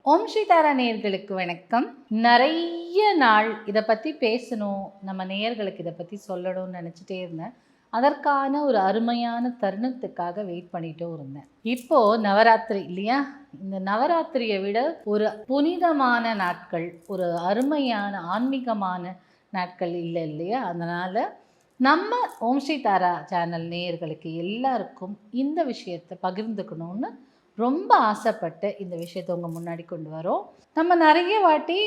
ஓம் ஸ்ரீ தாரா நேயர்களுக்கு வணக்கம். நிறைய நாள் இதை பற்றி பேசணும், நம்ம நேயர்களுக்கு இதை பற்றி சொல்லணும்னு நினச்சிட்டே இருந்தேன். அதற்கான ஒரு அருமையான தருணத்துக்காக வெயிட் பண்ணிட்டும் இருந்தேன். இப்போது நவராத்திரி இல்லையா? இந்த நவராத்திரியை விட ஒரு புனிதமான நாட்கள், ஒரு அருமையான ஆன்மீகமான நாட்கள் இல்லை இல்லையா? அதனால் நம்ம ஓம் ஸ்ரீ தாரா சேனல் நேயர்களுக்கு எல்லாருக்கும் இந்த விஷயத்தை பகிர்ந்துக்கணும்னு ரொம்ப ஆசைப்பட்டு இந்த விஷயத்தை உங்கள் முன்னாடி கொண்டு வரோம். நம்ம நிறைய வாட்டி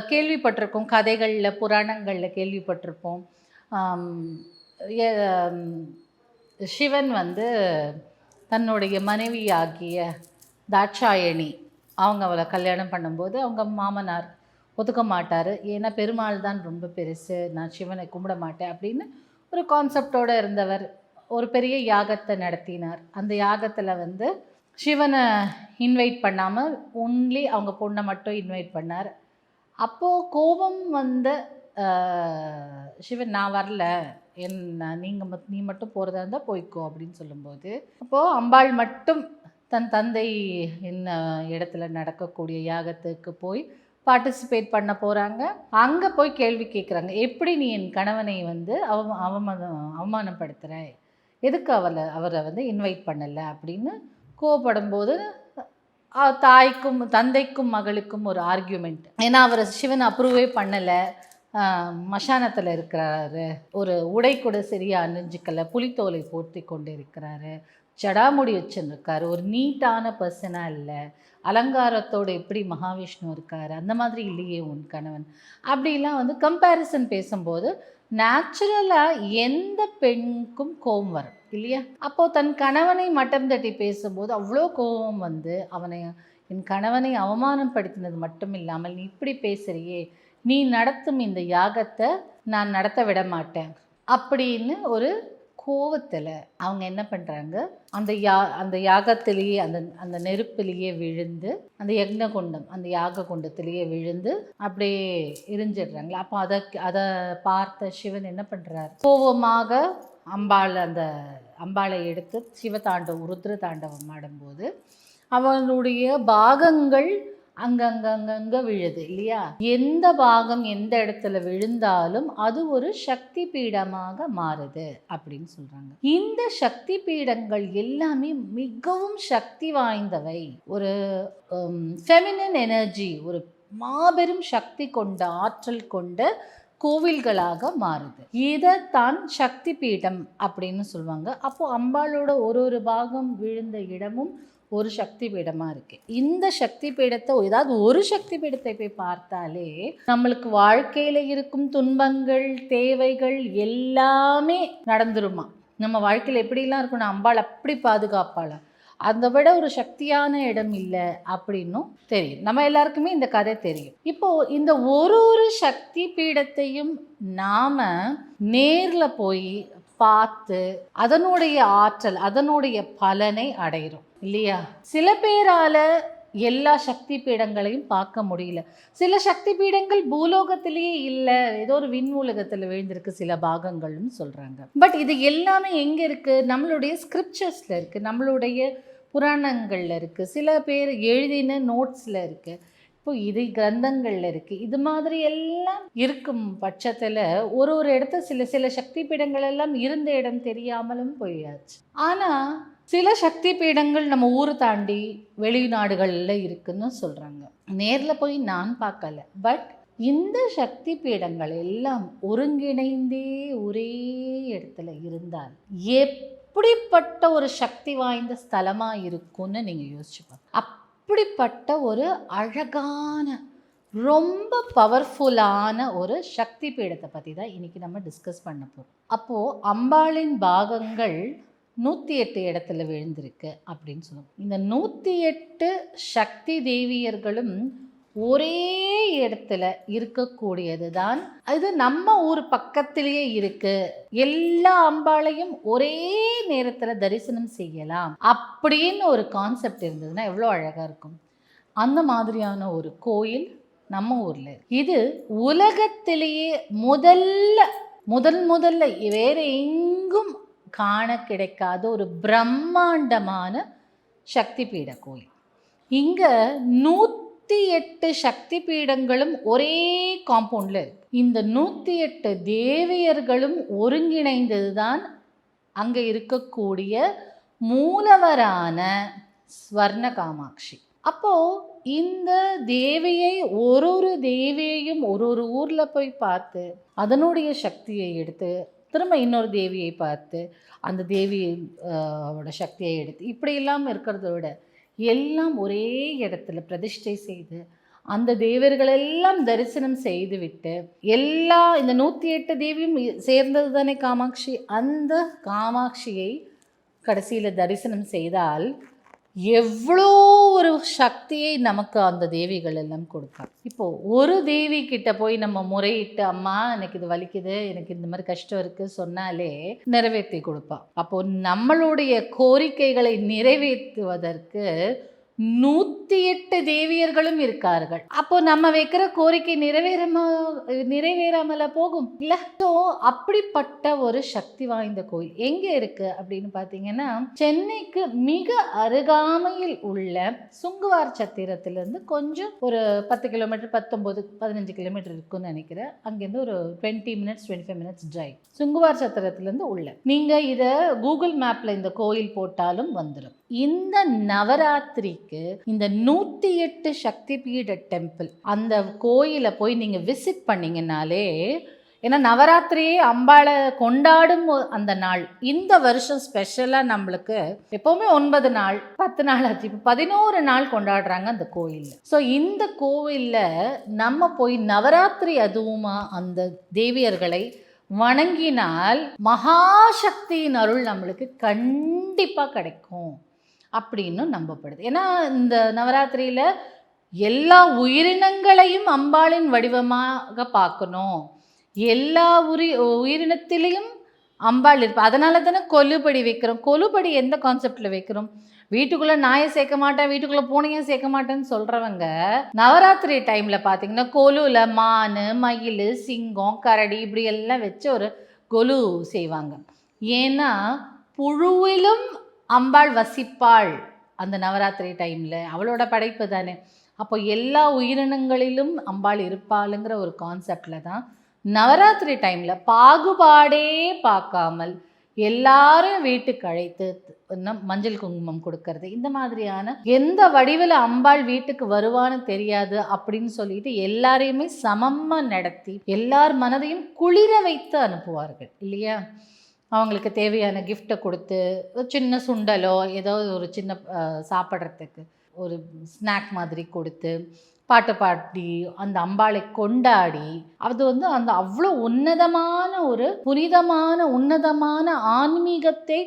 கேள்விப்பட்டிருக்கோம், கதைகளில் புராணங்களில் கேள்விப்பட்டிருப்போம். சிவன் தன்னுடைய மனைவியாகிய தாட்சாயணி அவளை கல்யாணம் பண்ணும்போது அவங்க மாமனார் ஒத்துக்க மாட்டார். ஏன்னா பெருமாள் தான் ரொம்ப பெருசு, நான் சிவனை கும்பிட மாட்டேன் அப்படின்னு ஒரு கான்செப்டோடு இருந்தவர். ஒரு பெரிய யாகத்தை நடத்தினார். அந்த யாகத்தில் சிவனை இன்வைட் பண்ணாமல் ஒன்லி அவங்க பொண்ணை மட்டும் இன்வைட் பண்ணார். அப்போது கோபம் சிவன், நான் வரல, நீ மட்டும் போகிறதா இருந்தால் போய்க்கோ அப்படின்னு சொல்லும்போது, அப்போது அம்பாள் மட்டும் தன் தந்தை என்ன இடத்துல நடக்கக்கூடிய யாகத்துக்கு போய் பார்ட்டிசிபேட் பண்ண போகிறாங்க. அங்கே போய் கேள்வி கேட்குறாங்க, எப்படி நீ என் கணவனை அவமானப்படுத்துகிற, எதுக்கு அவரை இன்வைட் பண்ணலை அப்படின்னு கோவப்படும் போது தாய்க்கும் தந்தைக்கும் மகளுக்கும் ஒரு ஆர்கியூமெண்ட். ஏன்னா அவர் சிவன் அப்ரூவே பண்ணலை, மசானத்தில் இருக்கிறாரு, ஒரு உடை கூட சரியாக அணிஞ்சிக்கலை, புலித்தோலை போர்த்தி கொண்டு இருக்கிறாரு, ஜடாமுடி வச்சுருக்காரு, ஒரு நீட்டான பர்சனாக இல்லை, அலங்காரத்தோடு எப்படி மகாவிஷ்ணு இருக்கார் அந்த மாதிரி இல்லையே உன் கணவன், அப்படிலாம் கம்பேரிசன் பேசும்போது நேச்சுரலாக எந்த பெண்ணுக்கும் கோபம் வரும் இல்லையா? அப்போது தன் கணவனை மட்டம் தட்டி பேசும்போது அவ்வளோ கோபம் என் கணவனை அவமானப்படுத்தினது மட்டும் இல்லாமல் நீ இப்படி பேசுகிறியே, நீ நடத்தும் இந்த யாகத்தை நான் நடத்த விட மாட்டேன் அப்படின்னு ஒரு கோவத்தில் அவங்க என்ன பண்ணுறாங்க, அந்த யாகத்திலேயே அந்த நெருப்பிலேயே விழுந்து, அந்த யாக குண்டத்திலேயே விழுந்து அப்படியே எரிஞ்சிடுறாங்களா. அப்போ அதை பார்த்த சிவன் என்ன பண்ணுறாரு, கோபமாக அம்பாளை எடுத்து சிவதாண்டவம் ருத்ர தாண்டவம் ஆடும்போது அவனுடைய பாகங்கள் அங்கங்கே விழுது இல்லையா? எந்த பாகம் எந்த இடத்துல விழுந்தாலும் அது ஒரு சக்தி பீடமாக மாறுது அப்படின்னு சொல்றாங்க. இந்த சக்தி பீடங்கள் எல்லாமே மிகவும் சக்தி வாய்ந்தவை, ஒரு ஃபெமினின் எனர்ஜி, ஒரு மாபெரும் சக்தி கொண்ட ஆற்றல் கொண்ட கோவில்களாக மாறுது. இதைத்தான் சக்தி பீடம் அப்படின்னு சொல்லுவாங்க. அப்போது அம்பாளோட ஒரு பாகம் விழுந்த இடமும் ஒரு சக்தி பீடமாக இருக்குது. இந்த சக்தி பீடத்தை, ஏதாவது ஒரு சக்தி பீடத்தை போய் பார்த்தாலே நம்மளுக்கு வாழ்க்கையில் இருக்கும் துன்பங்கள் தேவைகள் எல்லாமே நடந்துருமா. நம்ம வாழ்க்கையில் எப்படிலாம் இருக்கணும், அம்பாள் அப்படி பாதுகாப்பாள, அதை விட ஒரு சக்தியான இடம் இல்லை அப்படின்னும் தெரியும். நம்ம எல்லாருக்குமே இந்த கதை தெரியும். இப்போது இந்த ஒரு சக்தி பீடத்தையும் நாம் நேரில் போய் பார்த்து அதனுடைய ஆற்றல், அதனுடைய பலனை அடைகிறோம் இல்லையா? சில பேரால் எல்லா சக்தி பீடங்களையும் பார்க்க முடியல. சில சக்தி பீடங்கள் பூலோகத்திலேயே இல்லை, ஏதோ ஒரு விண்மூலகத்தில் விழுந்திருக்கு சில பாகங்கள்னு சொல்கிறாங்க. பட் இது எல்லாமே எங்கே இருக்குது? நம்மளுடைய ஸ்கிரிப்சர்ஸில் இருக்குது, நம்மளுடைய புராணங்களில் இருக்குது, சில பேர் எழுதின நோட்ஸில் இருக்குது, இப்போ இது கிரந்தங்களில் இருக்குது. இது மாதிரி எல்லாம் இருக்கும் பட்சத்தில் ஒரு இடத்த சில சக்தி பீடங்கள் எல்லாம் இருந்த இடம் தெரியாமலும் போயாச்சு. ஆனால் சில சக்தி பீடங்கள் நம்ம ஊரை தாண்டி வெளிநாடுகளில் இருக்குன்னு சொல்கிறாங்க. நேரில் போய் நான் பார்க்கல, பட் இந்த சக்தி பீடங்கள் எல்லாம் ஒருங்கிணைந்தே ஒரே இடத்துல இருந்தால் எப்படிப்பட்ட ஒரு சக்தி வாய்ந்த ஸ்தலமாக இருக்கும்னு நீங்கள் யோசிச்சுப்பாங்க. அப்படிப்பட்ட ஒரு அழகான ரொம்ப பவர்ஃபுல்லான ஒரு சக்தி பீடத்தை பற்றி தான் இன்றைக்கி நம்ம டிஸ்கஸ் பண்ண போகிறோம். அப்போது அம்பாளின் பாகங்கள் 108 இடத்துல விழுந்திருக்கு அப்படின்னு சொல்லுவோம். இந்த 108 சக்தி தேவியர்களும் ஒரே இடத்துல இருக்கக்கூடியது தான். அது நம்ம ஊர் பக்கத்திலேயே இருக்கு, எல்லா அம்பாளையும் ஒரே நேரத்தில் தரிசனம் செய்யலாம் அப்படின்னு ஒரு கான்செப்ட் இருந்ததுன்னா எவ்வளோ அழகாக இருக்கும். அந்த மாதிரியான ஒரு கோயில் நம்ம ஊரில். இது உலகத்திலேயே முதல்ல வேற எங்கும் காண கிடைக்காத ஒரு பிரம்மாண்டமான சக்தி பீட கோயில். இங்கே 108 சக்தி பீடங்களும் ஒரே காம்பவுண்டில் இருக்கு. இந்த 108 தேவியர்களும் ஒருங்கிணைந்தது தான் அங்கே இருக்கக்கூடிய மூலவரான ஸ்வர்ண காமாட்சி. அப்போ இந்த தேவியை ஒரு தேவியையும் ஒரு ஊரில் போய் பார்த்து அதனுடைய சக்தியை எடுத்து திரும்ப இன்னொரு தேவியை பார்த்து அந்த தேவியோட சக்தியை எடுத்து இப்படியெல்லாம் இருக்கிறத விட எல்லாம் ஒரே இடத்துல பிரதிஷ்டை செய்து அந்த தேவர்களெல்லாம் தரிசனம் செய்துவிட்டு எல்லா இந்த 108 தேவியும் சேர்ந்தது தானே காமாட்சி. அந்த காமாட்சியை கடைசியில் தரிசனம் செய்தால் எவ்வளோ ஒரு சக்தியை நமக்கு அந்த தேவிகள் எல்லாம் கொடுப்பார். இப்போது ஒரு தேவி கிட்ட போய் நம்ம முறையிட்டு அம்மா எனக்கு இது வலிக்குது, எனக்கு இந்த மாதிரி கஷ்டம் இருக்குது சொன்னாலே நிறைவேற்றி கொடுப்பா. அப்போது நம்மளுடைய கோரிக்கைகளை நிறைவேற்றுவதற்கு 108 தேவியர்களும் இருக்கார்கள். அப்போ நம்ம வைக்கிற கோரிக்கை நிறைவேறாமல போகும் இல்ல. ஸோ அப்படிப்பட்ட ஒரு சக்தி வாய்ந்த கோயில் எங்கே இருக்கு அப்படின்னு பார்த்தீங்கன்னா, சென்னைக்கு மிக அருகாமையில் உள்ள சுங்குவார் சத்திரத்திலிருந்து கொஞ்சம் ஒரு 10 கிலோமீட்டர் 15 கிலோமீட்டர் இருக்குன்னு நினைக்கிறேன். அங்கேருந்து ஒரு 25 மினிட்ஸ் டிரைவ். சுங்குவார் சத்திரத்திலேருந்து உள்ள நீங்கள் இதை கூகுள் மேப்பில் இந்த கோயில் போட்டாலும் வந்துடும். இந்த நவராத்திரிக்கு இந்த 108 சக்தி பீட டெம்பிள் அந்த கோயிலை போய் நீங்கள் விசிட் பண்ணிங்கனாலே, ஏன்னா நவராத்திரியே அம்பாளை கொண்டாடும் அந்த நாள் இந்த வருஷம் ஸ்பெஷலாக நம்மளுக்கு எப்போவுமே 9 நாள் 10 நாள் ஆச்சு, இப்போ 11 நாள் கொண்டாடுறாங்க அந்த கோயிலில். ஸோ இந்த கோவிலில் நம்ம போய் நவராத்திரி அதுவுமா அந்த தேவியர்களை வணங்கினால் மகாசக்தியின் அருள் நம்மளுக்கு கண்டிப்பாக கிடைக்கும் அப்படின்னு நம்பப்படுது. ஏன்னா இந்த நவராத்திரியில் எல்லா உயிரினங்களையும் அம்பாளின் வடிவமாக பார்க்கணும், எல்லா உயிரினத்திலையும் அம்பாள் இருப்பா. அதனால தானே கொலுபடி வைக்கிறோம். கொலுபடி எந்த கான்செப்டில் வைக்கிறோம்? வீட்டுக்குள்ளே நாயை சேர்க்க மாட்டேன், வீட்டுக்குள்ளே பூனையும் சேர்க்க மாட்டேன்னு சொல்கிறவங்க நவராத்திரி டைமில் பார்த்தீங்கன்னா கொலுவில் மான், மயில், சிங்கம், கரடி இப்படி எல்லாம் வச்சு ஒரு கொலு செய்வாங்க. ஏன்னா புழுவிலும் அம்பாள் வசிப்பாள் அந்த நவராத்திரி டைமில், அவளோட படைப்பு தானே. அப்போ எல்லா உயிரினங்களிலும் அம்பாள் இருப்பாளுங்கிற ஒரு கான்செப்டில் தான் நவராத்திரி டைமில் பாகுபாடே பார்க்காமல் எல்லாரும் வீட்டுக்கு அழைத்து மஞ்சள் குங்குமம் கொடுக்கறது, இந்த மாதிரியான எந்த வடிவில் அம்பாள் வீட்டுக்கு வருவான்னு தெரியாது அப்படின்னு சொல்லிட்டு எல்லாரையுமே சமமாக நடத்தி எல்லார் மனதையும் குளிர வைத்து அனுப்புவார்கள் இல்லையா. அவங்களுக்கு தேவையான கிஃப்டை கொடுத்து சின்ன சுண்டலோ ஏதோ ஒரு சின்ன சாப்பிட்றதுக்கு ஒரு ஸ்நாக் மாதிரி கொடுத்து பாட்டு பாடி அந்த அம்பாளை கொண்டாடி அது அந்த அவ்வளோ உன்னதமான ஒரு உன்னதமான ஆன்மீகத்தை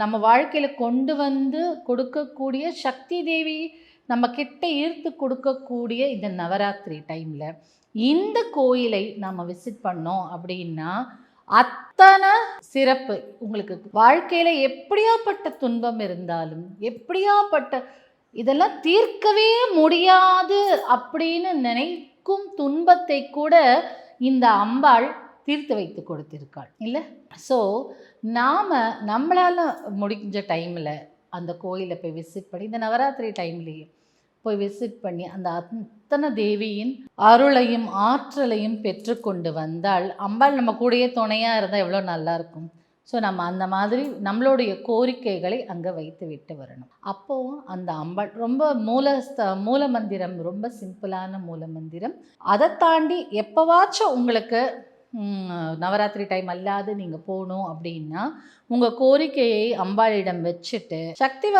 நம்ம வாழ்க்கையில் கொண்டு வந்து கொடுக்கக்கூடிய சக்தி தேவி நம்ம கிட்ட ஈர்த்து கொடுக்கக்கூடிய இந்த நவராத்திரி டைமில் இந்த கோயிலை நம்ம விசிட் பண்ணோம் அப்படின்னா அத்தனை சிறப்பு. உங்களுக்கு வாழ்க்கையில் எப்படியாப்பட்ட துன்பம் இருந்தாலும் எப்படியாப்பட்ட இதெல்லாம் தீர்க்கவே முடியாது அப்படின்னு நினைக்கும் துன்பத்தை கூட இந்த அம்பாள் தீர்த்து வைத்து கொடுத்திருக்காள் இல்லை. ஸோ நம்மளால் முடிஞ்ச டைமில் அந்த கோயிலை போய் விசிட் பண்ணி இந்த நவராத்திரி டைம்லேயே போய் விசிட் பண்ணி அந்த அத்தனை தேவியின் அருளையும் ஆற்றலையும் பெற்றுக்கொண்டு வந்தால் அம்பாள் நம்ம கூடயே துணையாக இருந்தால் எவ்வளோ நல்லாயிருக்கும். ஸோ நம்ம அந்த மாதிரி நம்மளுடைய கோரிக்கைகளை அங்கே வைத்து விட்டு வரணும். அப்போது அந்த அம்பாள் ரொம்ப மூல மந்திரம் ரொம்ப சிம்பிளான மூல மந்திரம். அதை தாண்டி எப்போவாச்சும் உங்களுக்கு நவராத்திரி டைம் அல்லாது நீங்கள் போகணும் அப்படின்னா உங்கள் கோரிக்கையை அம்பாளிடம் வச்சுட்டு சக்தி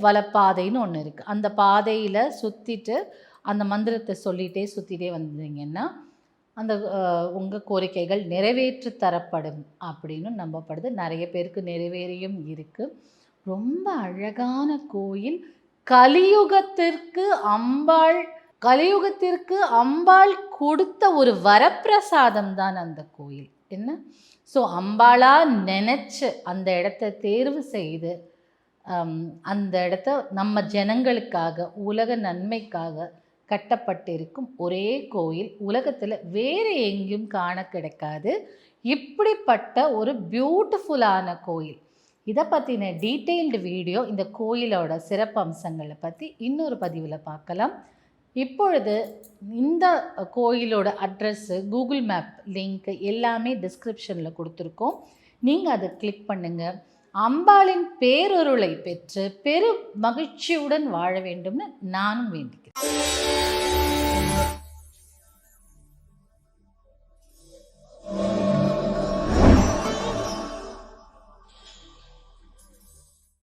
வளப்பாதைன்னு ஒன்று இருக்குது, அந்த பாதையில் சுற்றிட்டு அந்த மந்திரத்தை சுற்றிட்டே வந்தீங்கன்னா அந்த உங்கள் கோரிக்கைகள் நிறைவேற்றி தரப்படும் அப்படின்னு நம்பப்படுது. நிறைய பேருக்கு நிறைவேறியும் இருக்குது. ரொம்ப அழகான கோயில். கலியுகத்திற்கு அம்பாள் கொடுத்த ஒரு வரப்பிரசாதம் தான் அந்த கோயில் என்ன. ஸோ அம்பாளா நினச்சி அந்த இடத்த தேர்வு செய்து அந்த இடத்த நம்ம ஜனங்களுக்காக உலக நன்மைக்காக கட்டப்பட்டிருக்கும் ஒரே கோயில். உலகத்தில் வேறு எங்கேயும் காண கிடைக்காது இப்படிப்பட்ட ஒரு பியூட்டிஃபுல்லான கோயில். இதை பற்றின டீட்டெயில்டு வீடியோ இந்த கோயிலோட சிறப்பு அம்சங்களை பற்றி இன்னொரு பதிவில் பார்க்கலாம். இப்பொழுது இந்த கோயிலோட அட்ரஸ்ஸு, கூகுள் மேப் லிங்க் எல்லாமே டிஸ்கிரிப்ஷனில் கொடுத்துருக்கோம். நீங்கள் அதை கிளிக் பண்ணுங்கள். அம்பாளின் பேரருளை பெற்று பெரு மகிழ்ச்சியுடன் வாழ வேண்டும்னு நானும் வேண்டிக்கிறேன்.